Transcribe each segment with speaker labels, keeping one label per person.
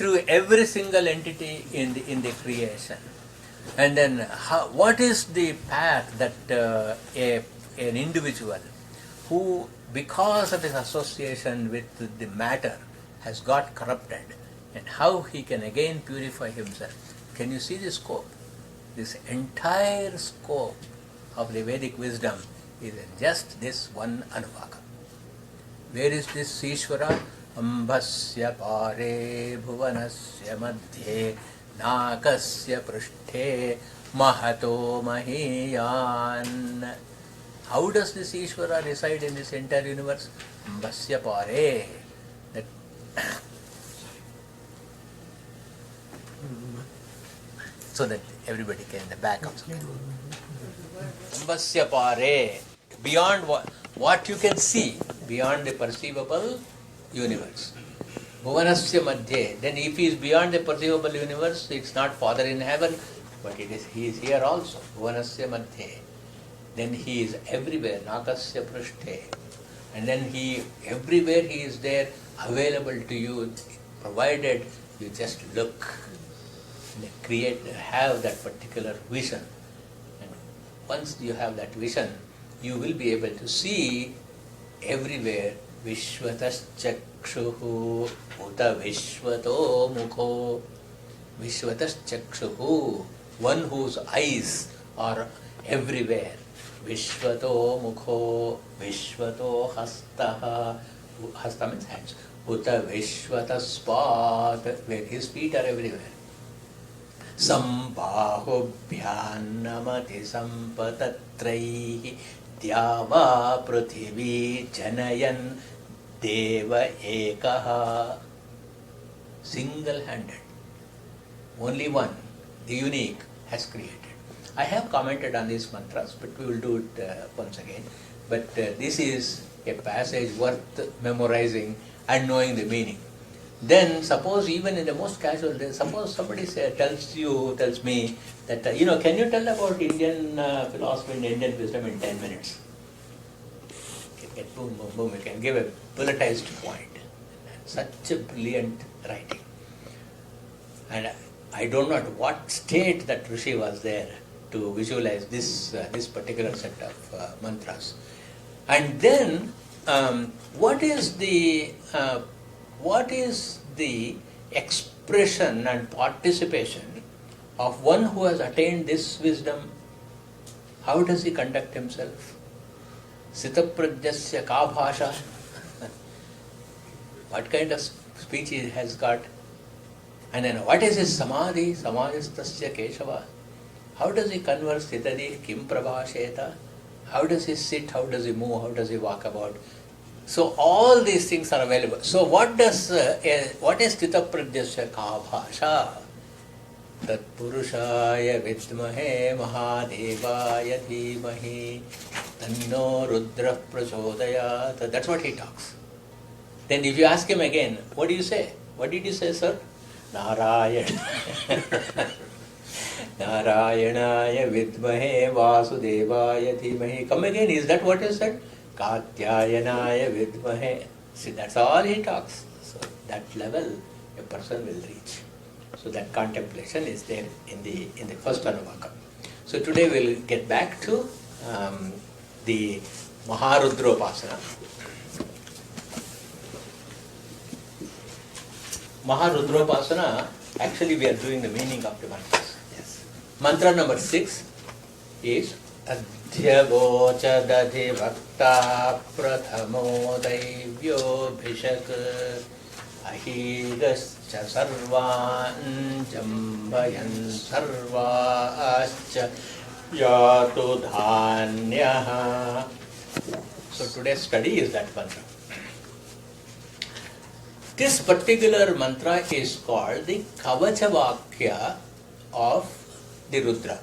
Speaker 1: through every single entity in the creation. And then what is the path that an individual who, because of his association with the matter, has got corrupted, and how he can again purify himself? Can you see the scope? This entire scope of the Vedic wisdom is in just this one Anuvaka. Where is this Ishvara? Ambhasya pare bhuvanasya madhye nakasya prushthe mahato mahiyan. How does this Ishvara reside in this entire universe? Ambhasya pare. That so that everybody can in the back also can. Ambhasya pare. Beyond what you can see, beyond the perceivable universe. Bhuvanasya madhye. Then if he is beyond the perceivable universe, it's not Father in heaven, but he is here also. Bhuvanasya madhye. Then he is everywhere. Nakasya prushthe. And then everywhere he is there, available to you, provided you just look and have that particular vision. And once you have that vision, you will be able to see everywhere. Vishvatas chakshuhu uta vishvato mukho. Vishvatas chakshuhu, one whose eyes are everywhere. Vishvato mukho, vishvato hastaha. Hasta means hands. Uta vishvataspat, where his feet are everywhere. Sambahubhyan namati sampatatraihi Dyava prithvi janayan deva ekaha. Single-handed. Only one, the unique, has created. I have commented on these mantras, but we will do it once again. But this is a passage worth memorizing and knowing the meaning. Then suppose even in the most casual day, suppose somebody tells me that, can you tell about Indian philosophy and Indian wisdom in 10 minutes? You can get boom, boom, boom, you can give a bulletized point. Such a brilliant writing. And I don't know at what state that Rishi was there to visualize this particular set of mantras. And then, what is the expression and participation of one who has attained this wisdom? How does he conduct himself? Sitaprajyasya ka bhasha? What kind of speech he has got? And then what is his samadhi? Samadhistasya keshava. How does he converse? Sitadi kim prabhasheta? How does he sit? How does he move? How does he walk about? So all these things are available. So what is Stita Pradyasya ka bhasha? Tat purushaya vidmahe mahadevaya dhimahi tanno rudra prachodayat. That's what he talks. Then if you ask him again, what do you say? What did you say, sir? Narayana. Narayanaya vidmahe vasudevaya dhimahi. Come again, is that what you said? Katyayanaya vidmahe. See, that's all he talks. So that level a person will reach. So that contemplation is there in the first Anuvaka. So today we'll get back to the Maha Rudropasana. Maha Rudropasana, actually we are doing the meaning of the mantras. Yes. Mantra number 6 is Adhyavocha dadhi bhakta prathamo daivyo bhishak ahigascha sarvan jambayan sarvascha yatu dhanyaha. So today's study is that mantra. This particular mantra is called the Kavacha Vakya of the Rudra.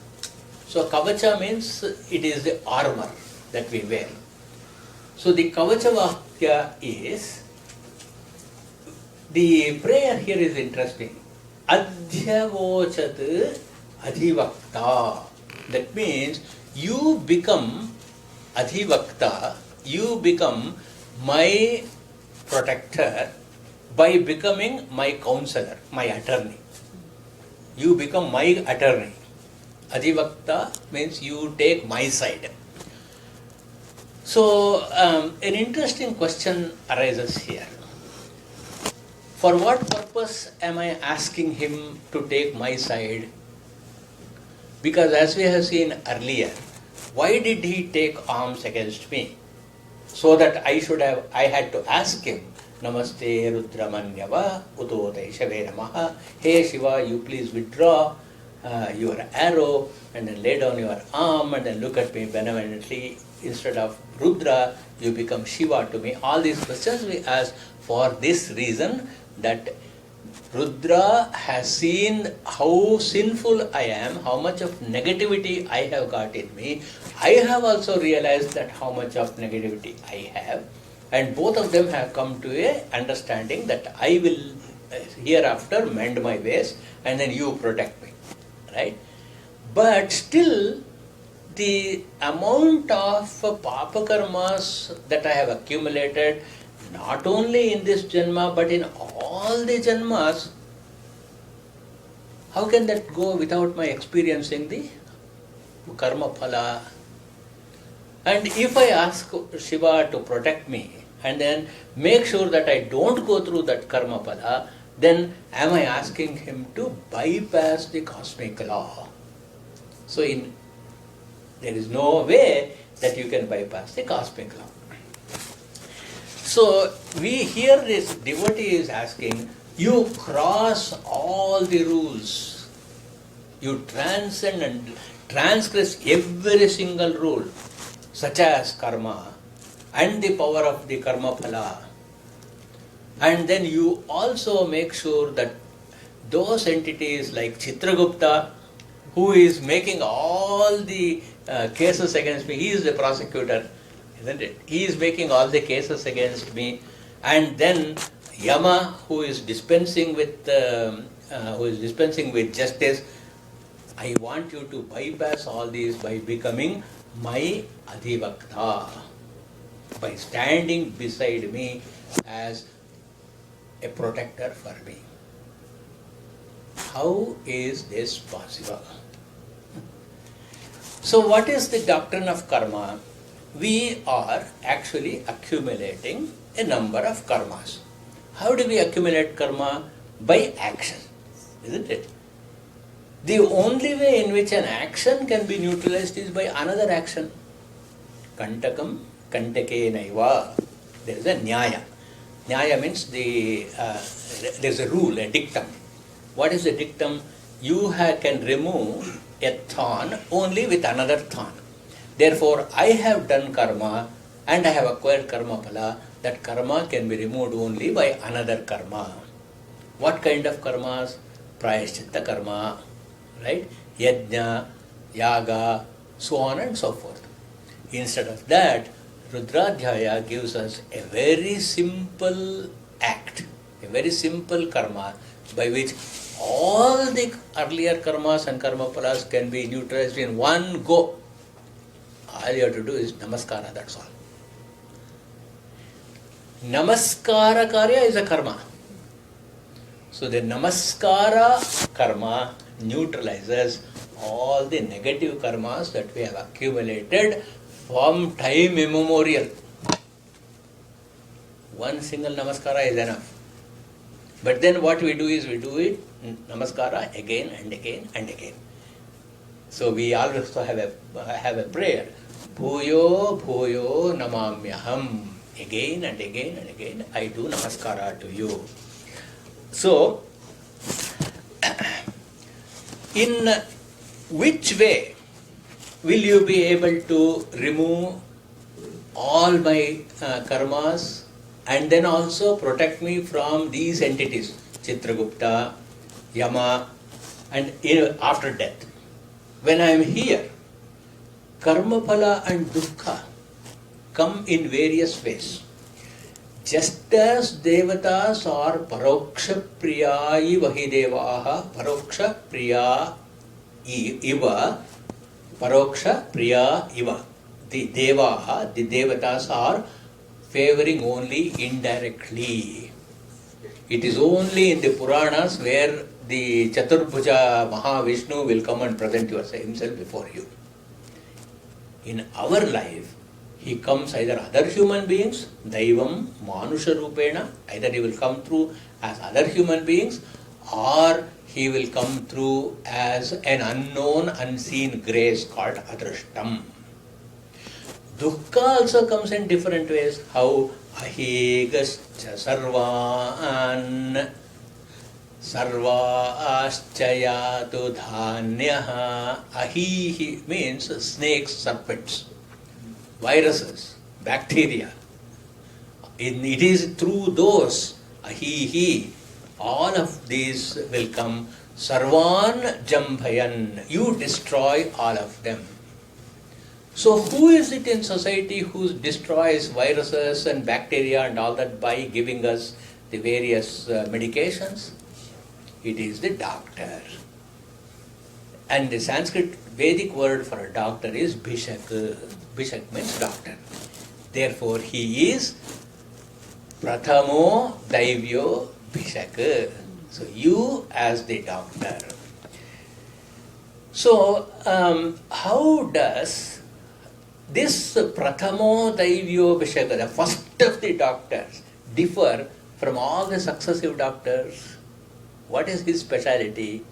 Speaker 1: So Kavacha means it is the armor that we wear. So the Kavacha Vakya is, the prayer here is interesting. Adhyavochat adhivakta. That means you become adhivakta, you become my protector by becoming my counselor, my attorney. You become my attorney. Adhivakta means you take my side. So, an interesting question arises here. For what purpose am I asking him to take my side? Because as we have seen earlier, why did he take arms against me? So that I had to ask him, Namaste Rudramanyava Uto Taishave Namaha. Hey Shiva, you please withdraw your arrow and then lay down your arm and then look at me benevolently. Instead of Rudra, you become Shiva to me. All these questions we ask for this reason, that Rudra has seen how sinful I am, how much of negativity I have got in me. I have also realized that how much of negativity I have, and both of them have come to a understanding that I will hereafter mend my ways and then you protect me, right? But still, the amount of papa karmas that I have accumulated, not only in this janma but in all the janmas, how can that go without my experiencing the karma phala? And if I ask Shiva to protect me and then make sure that I don't go through that karma phala, then am I asking him to bypass the cosmic law? So there is no way that you can bypass the cosmic law. So we hear this devotee is asking, you cross all the rules. You transcend and transgress every single rule, such as karma and the power of the karma phala. And then you also make sure that those entities like Chitragupta, who is making all the cases against me, he is the prosecutor, isn't it? He is making all the cases against me. And then Yama, who is dispensing with justice, I want you to bypass all these by becoming my Adhivakta, by standing beside me as a protector for me. How is this possible? So what is the doctrine of karma? We are actually accumulating a number of karmas. How do we accumulate karma? By action, isn't it? The only way in which an action can be neutralized is by another action. Kantakam kantakenaiva. There is a nyaya. Nyaya means there is a rule, a dictum. What is the dictum? You can remove a thorn only with another thorn. Therefore, I have done karma and I have acquired karma phala. That karma can be removed only by another karma. What kind of karmas? Prayaschitta karma, right? Yajna, yaga, so on and so forth. Instead of that, Rudradhyaya gives us a very simple act, a very simple karma by which all the earlier karmas and karma phalas can be neutralized in one go. All you have to do is namaskara, that's all. Namaskara karya is a karma. So the namaskara karma neutralizes all the negative karmas that we have accumulated from time immemorial. One single namaskara is enough. But then what we do is we do it namaskara again and again and again. So we also have a prayer. Bhuyo bhuyo namamyaham. Again and again and again I do namaskara to you. So, in which way will you be able to remove all my karmas and then also protect me from these entities, Chitragupta, Yama, and after death? When I am here, karma phala and dukkha come in various ways. Just as devatas are paroksha priyayi vahidevaha, paroksha priya iva, paroksha priya iva. The devatas are favoring only indirectly. It is only in the Puranas where the Chaturbhuja Mahavishnu will come and present himself before you. In our life, he comes either other human beings, Daivam, Manusha Rupena, either he will come through as other human beings, or he will come through as an unknown, unseen grace called Adrashtam. Dukkha also comes in different ways. How Ahigascha Sarvan Sarvaschayatu Dhanyaha. Ahihi means snakes, serpents, viruses, bacteria. It is through those Ahihi, all of these will come. Sarvan Jambhayan. You destroy all of them. So who is it in society who destroys viruses and bacteria and all that by giving us the various medications? It is the doctor. And the Sanskrit Vedic word for a doctor is Bhishak. Bhishak means doctor. Therefore he is Prathamo Daivyo Bhishak. So you as the doctor. So how does this Prathamo Daivyo Bhishak, the first of the doctors, differ from all the successive doctors? What is his speciality?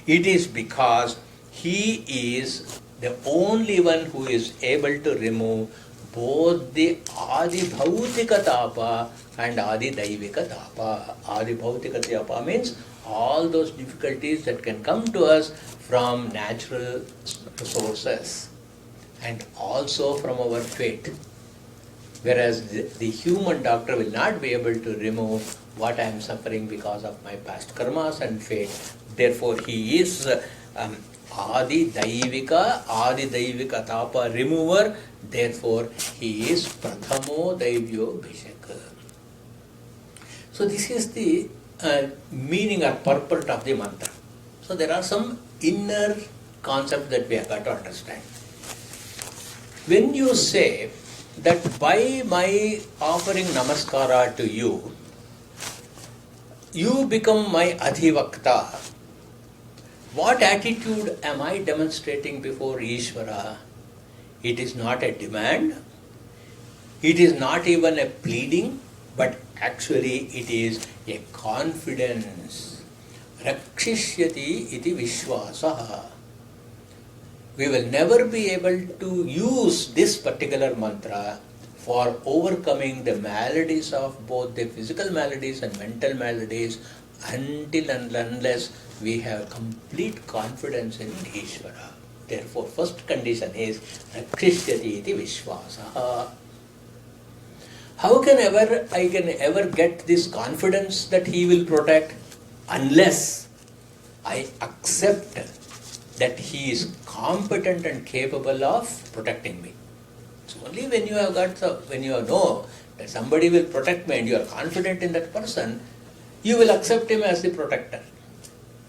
Speaker 1: It is because he is the only one who is able to remove both the Adi Bhautika Tapa and Adi Daivika Tapa. Adi Bhautika Tapa means all those difficulties that can come to us from natural sources and also from our fate. Whereas the human doctor will not be able to remove what I am suffering because of my past karmas and fate. Therefore, he is Adi Daivika Tapa remover. Therefore, he is Prathamo Daivyo Bhishak. So this is the meaning or purport of the mantra. So there are some inner concepts that we have got to understand. When you say that by my offering namaskara to you, you become my adhivakta, what attitude am I demonstrating before Ishvara? It is not a demand, it is not even a pleading, but actually it is a confidence. Rakshishyati iti vishwasaha. We will never be able to use this particular mantra for overcoming the maladies of both the physical maladies and mental maladies until and unless we have complete confidence in Ishvara. Therefore, first condition is Rakshishyati iti vishwasaha. How can I ever get this confidence that he will protect unless I accept that he is competent and capable of protecting me? It's only when you know that somebody will protect me and you are confident in that person, you will accept him as the protector.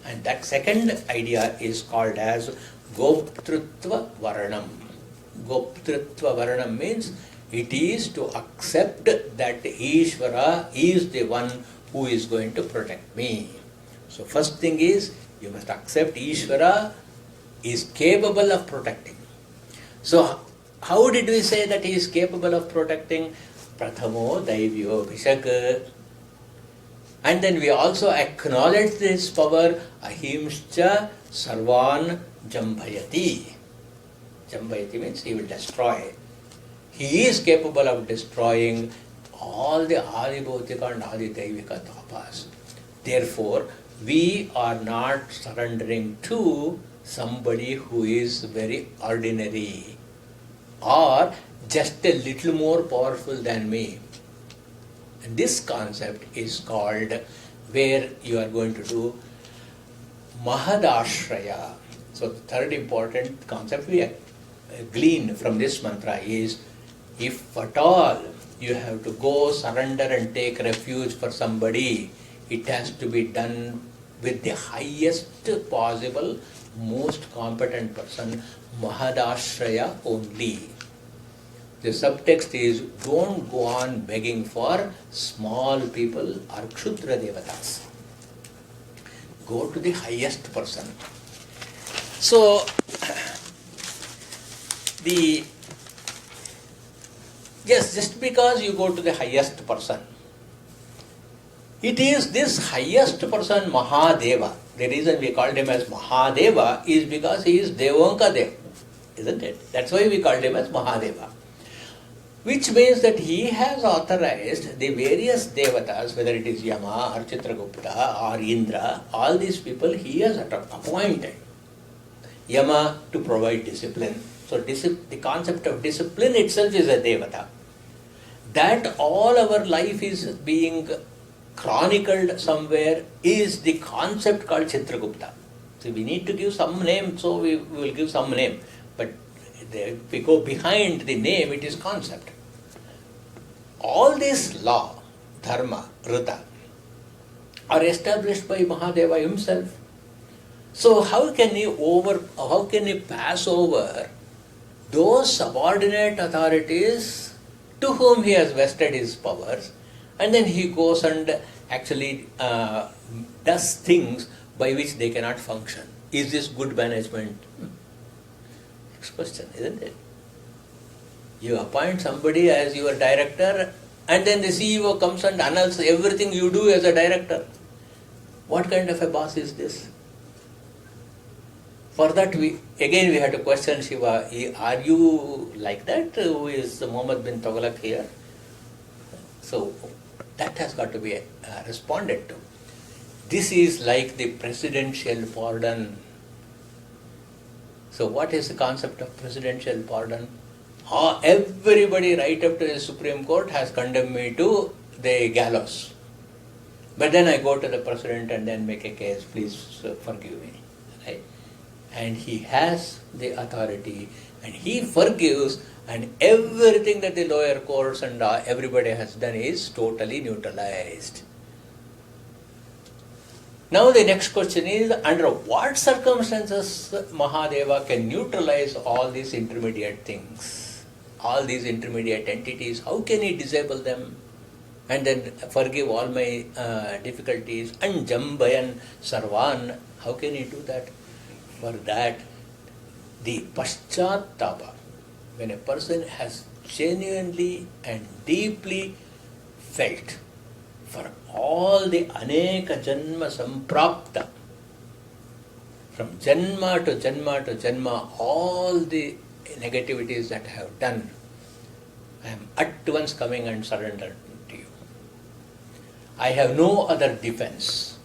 Speaker 1: And that second idea is called as Goptrutva Varanam. Goptrutva Varanam means it is to accept that Ishvara is the one who is going to protect me. So first thing is, you must accept Ishvara is capable of protecting. So how did we say that he is capable of protecting? Prathamo Daivyo Bhishak. And then we also acknowledge this power, Ahimscha Sarvan Jambhayati. Jambhayati means he will destroy. He is capable of destroying all the Adi Bhautika and Adi Daivika tapas. Therefore, we are not surrendering to somebody who is very ordinary or just a little more powerful than me. And this concept is called, where you are going to do Mahadashraya. So the third important concept we glean from this mantra is, if at all you have to go surrender and take refuge for somebody, it has to be done with the highest possible, most competent person, Mahadashraya only. The subtext is don't go on begging for small people or Kshudra Devatas. Go to the highest person. So, just because you go to the highest person, it is this highest person, Mahadeva. The reason we called him as Mahadeva is because he is Devanka Dev, isn't it? That's why we called him as Mahadeva. Which means that he has authorized the various devatas, whether it is Yama or Chitragupta or Indra, all these people he has appointed. Yama to provide discipline. So the concept of discipline itself is a devata. That all our life is being chronicled somewhere is the concept called Chitragupta. So we need to give some name, so we will give some name. But if we go behind the name, it is concept. All this law, dharma, rita, are established by Mahadeva himself. So how can he pass over those subordinate authorities to whom he has vested his powers, and then he goes and actually does things by which they cannot function? Is this good management? Next question, isn't it? You appoint somebody as your director, and then the CEO comes and annuls everything you do as a director. What kind of a boss is this? For that, we had to question Shiva, are you like that? Who is Muhammad bin Tughlaq here? So that has got to be responded to. This is like the presidential pardon. So what is the concept of presidential pardon? Everybody right up to the Supreme Court has condemned me to the gallows. But then I go to the president and then make a case, please forgive me. Right? And he has the authority and he forgives, and everything that the lower courts and everybody has done is totally neutralized. Now the next question is, under what circumstances Mahadeva can neutralize all these intermediate things, all these intermediate entities? How can he disable them and then forgive all my difficulties? Anjambayan sarvan, how can he do that? For that, the paschattapa, when a person has genuinely and deeply felt for all the aneka janma samprapta, from janma to janma to janma, all the negativities that I have done, I am at once coming and surrendering to you. I have no other defense.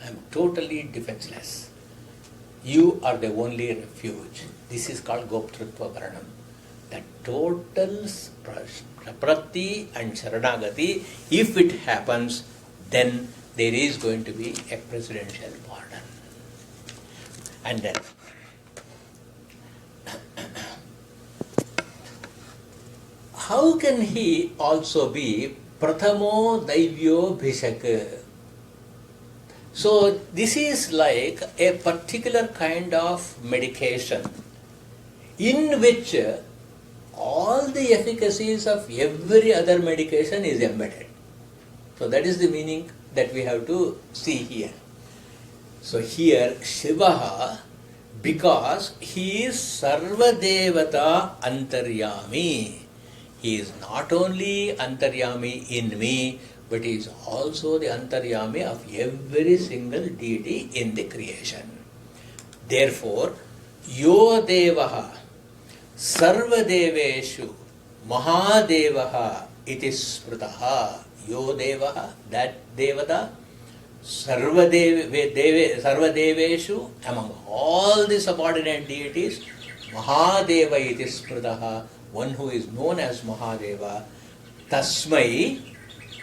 Speaker 1: I am totally defenseless. You are the only refuge. This is called Goptrutva Varanam. That total prati and Sharanagati, if it happens, then there is going to be a presidential pardon. And then, how can he also be Prathamo Daivyo Bhishak? So this is like a particular kind of medication in which all the efficacies of every other medication is embedded. So that is the meaning that we have to see here. So here Shiva, because he is Sarva Devata Antaryami, he is not only Antaryami in me, but he is also the Antaryami of every single deity in the creation. Therefore, Yo Devaha Sarva Deveshu Mahadevaha iti Sprutaha. Yo Devaha, that Devata, Sarva Deveshu, among all the subordinate deities, Mahadeva iti Sprutaha, one who is known as Mahadeva, Tasmai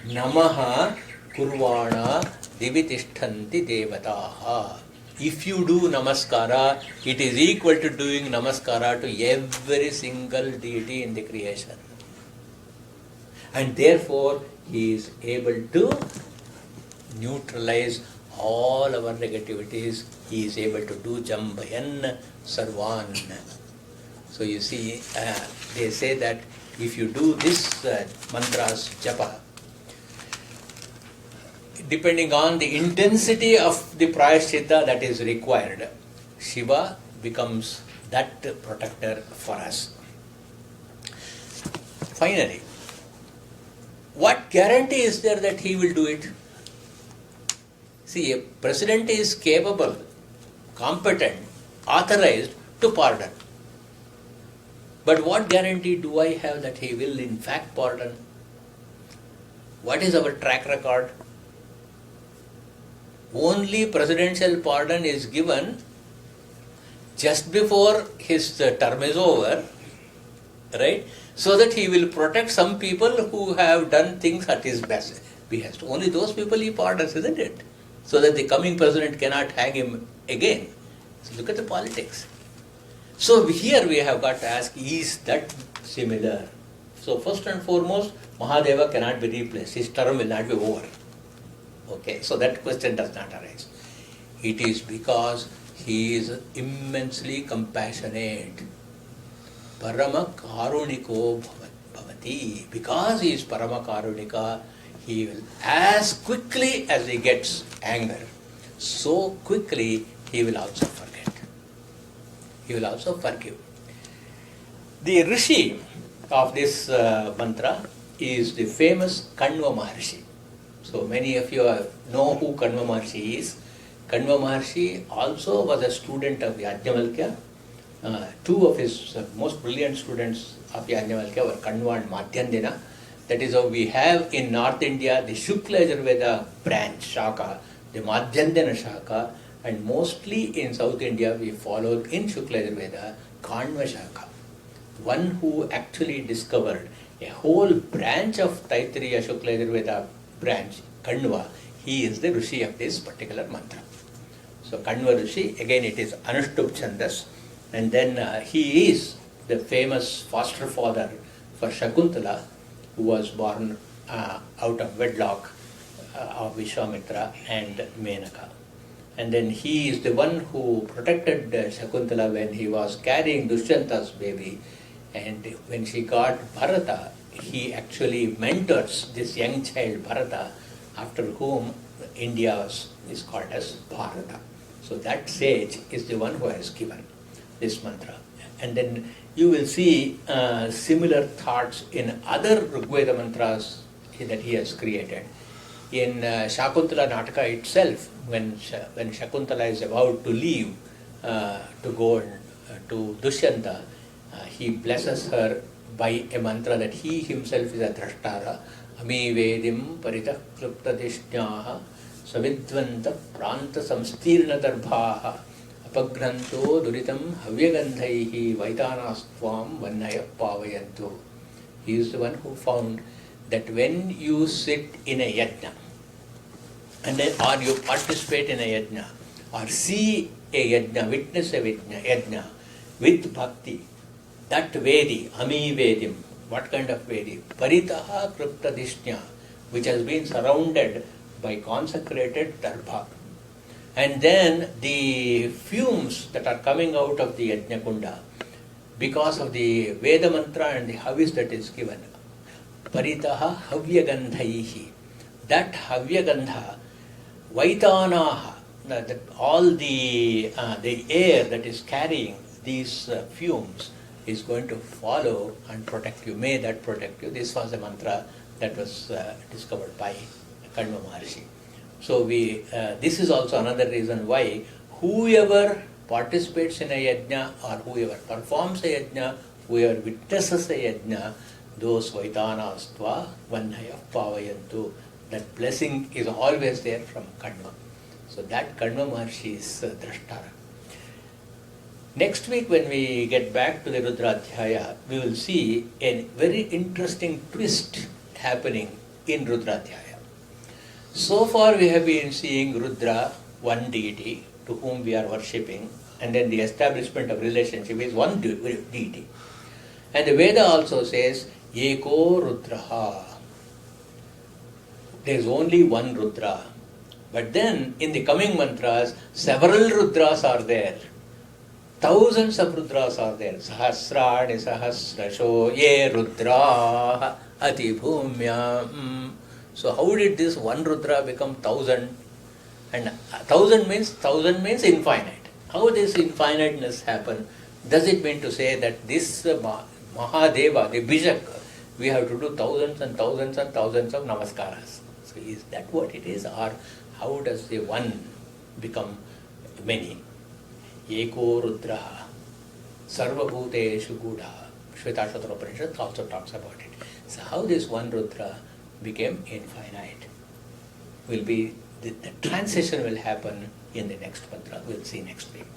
Speaker 1: Namaha Kurvana Divitishtanti Devataha. If you do Namaskara, it is equal to doing Namaskara to every single deity in the creation. And therefore, he is able to neutralize all our negativities. He is able to do Jambayan Sarvan. So you see, they say that if you do this mantras japa, depending on the intensity of the prayaschitta that is required, Shiva becomes that protector for us. Finally, what guarantee is there that he will do it? See, a president is capable, competent, authorized to pardon. But what guarantee do I have that he will in fact pardon? What is our track record? Only presidential pardon is given just before his term is over, right? So that he will protect some people who have done things at his behest. Only those people he pardons, isn't it? So that the coming president cannot hang him again. So look at the politics. So here we have got to ask, is that similar? So first and foremost, Mahadeva cannot be replaced. His term will not be over. Okay, so that question does not arise. It is because he is immensely compassionate. Parama karuniko bhavati. Because he is parama karunika, he will, as quickly as he gets anger, so quickly he will also forget. He will also forgive. The Rishi of this mantra is the famous Kanva Maharshi. So many of you know who Kanva Maharshi is. Kanva Maharshi also was a student of Yajnavalkya. Two of his most brilliant students of Yajnavalkya were Kanva and Madhyandina. That is how we have in North India the Shukla Yajurveda branch, Shaka, the Madhyandina Shaka, and mostly in South India we followed in Shukla Yajurveda Kanva Shaka. One who actually discovered a whole branch of Taittiriya Shukla Yajurveda branch, Kanva, he is the Rishi of this particular mantra. So Kanva Rishi, again it is Anushtup Chandas, and then he is the famous foster father for Shakuntala, who was born out of wedlock of Vishwamitra and Menaka. And then he is the one who protected Shakuntala when he was carrying Dushyanta's baby, and when she got Bharata, he actually mentors this young child Bharata, after whom India is called as Bharata. So that sage is the one who has given this mantra. And then you will see similar thoughts in other Rigveda mantras that he has created. In Shakuntala Nataka itself, when Shakuntala is about to leave to go to Dushyanta, he blesses her by a mantra that he himself is a drashtara. Ami vedim paritah kluptadishnaha savidvanta pranta samstirna darbhaha apagranto duritam havyagandhaihi vaitanastvam vannaya pavayantu. He is the one who found that when you sit in a yajna, and then, or you participate in a yajna, or see a yajna, witness a yajna with bhakti, that Vedi, Ami Vedim, what kind of Vedi? Paritaha Kriptadishnya, which has been surrounded by consecrated darbha. And then the fumes that are coming out of the Yajna Kunda, because of the Veda mantra and the Havis that is given, Paritaha Havyagandhaihi, that Havyagandha, Vaitanaha, that all the air that is carrying these fumes is going to follow and protect you. May that protect you. This was a mantra that was discovered by Kanva Maharshi. So this is also another reason why whoever participates in a yajna or whoever performs a yajna, whoever witnesses a yajna, those Vaitanastva Vannaya Pavayantu, that blessing is always there from Kanva. So that Kanva Maharshi is Drashtara. Next week when we get back to the Rudradhyaya, we will see a very interesting twist happening in Rudradhyaya. So far we have been seeing Rudra, one deity to whom we are worshipping, and then the establishment of relationship is one deity. And the Veda also says, Eko Rudraha. There is only one Rudra. But then in the coming mantras, several Rudras are there. thousands of Rudras are there. Sahasrani Sahasrasho Ye Rudra Ati Bhumya. So how did this one Rudra become 1,000? And 1,000 means infinite. How this infiniteness happen? Does it mean to say that this Mahadeva, the Bijak, we have to do thousands and thousands and thousands of namaskaras? So is that what it is? Or how does the one become many? Eko Rudra Sarvabhuteshu Gudha. Shvetashvatara Upanishad also talks about it. So how this one Rudra became infinite will be, the transition will happen in the next mantra. We'll see next week.